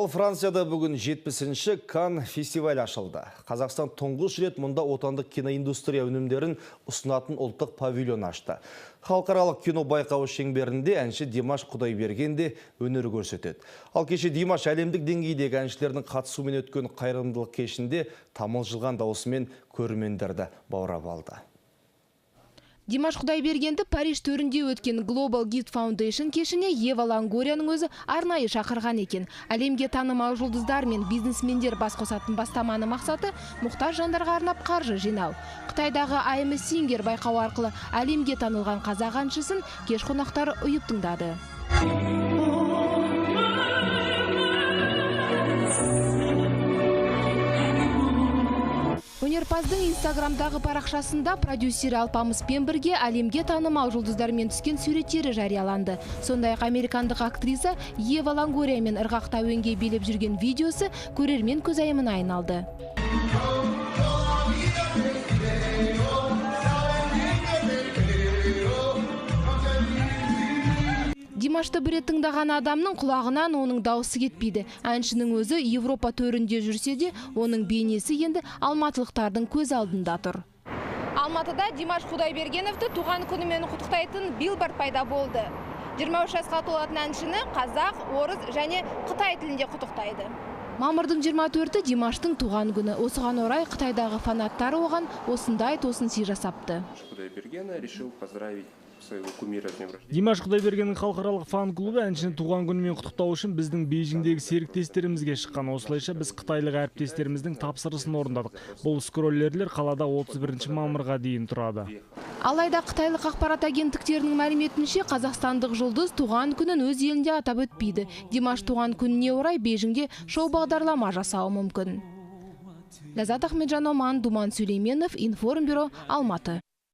Францияда бүгін 70-ші Канн фестиваль ашылды. Қазақстан тұңғыш рет мұнда отандық киноиндустрия өнімдерін ұсынатын ұлттық павильон ашты. Халықаралық кино байқауы шеңберінде әнші Димаш Құдайберген де өнер көрсетеді. Ал кеше Димаш әлемдік деңгейдегі әншілердің қатысуымен өткен қайырымдылық кешінде тамылжылған даусымен көрермендерді баурап алды. Димаш Құдайбергенді Париж төрінде өткен Global Gift Foundation кешіне Ева Лонгорияның өзі арнайы шақырған екен. Әлемге танымал жұлдыздар мен бизнесмендер бас қосатын бастаманы мақсаты мұқтаж жандарға арнап қаржы жинау. Қытайдағы I'm a Singer байқауы арқылы әлемге танылған қазақ әншісін кеш қонақтары ұйып тыңдады. Өнерпаздың инстаграмдағы парақшасында продюсері Алпамыспен бірге әлемге танымал жұлдыздармен түскен суреттері жарияланды. Сондай-ақ американдық актриса Ева Лонгориямен ырғақты әуенге билеп жүрген видеосы көрермен көзайымына айналды. Димашты бір рет тыңдаған адамның құлағынан оның дауысы кетпейді. Әншінің өзі Европа төрінде жүрсе де, оның бейнесі енді алматылықтардың көз алдында тұр. Алматыда Димаш Құдайбергеновті туған күнімен құттықтайтын билборд пайда болды. 23 жасқа толатын әншіні қазақ, орыс және қытай тілінде құттықтайды. Мамырдың 24-і Димаштың туған күні. Осыған орай Қытайдағы фанаттары оған осындай тосын сый жасапты. Димаш Құдайбергеннің халықаралық фан-клубы әншіні туған күнімен құттықтау үшін біздің Бейжіңдегі серіктестерімізге шыққан. Осылайша біз қытайлық әріптестеріміздің тапсырысын орындадық. Бұл скроллерлер қалада 31 мамырға дейін тұрады. Алайда қытайлық ақпарат агенттіктерінің мәліметінше қазақстандық жұлдыз туған күнін өз елінде атап өтпейді. Димаш туған күніне орай Бейжіңде шоу бағдарлама жасауы мүмкін. Ләззат Ахметжан, Думан Сүлейменов, Информбюро, Алматы.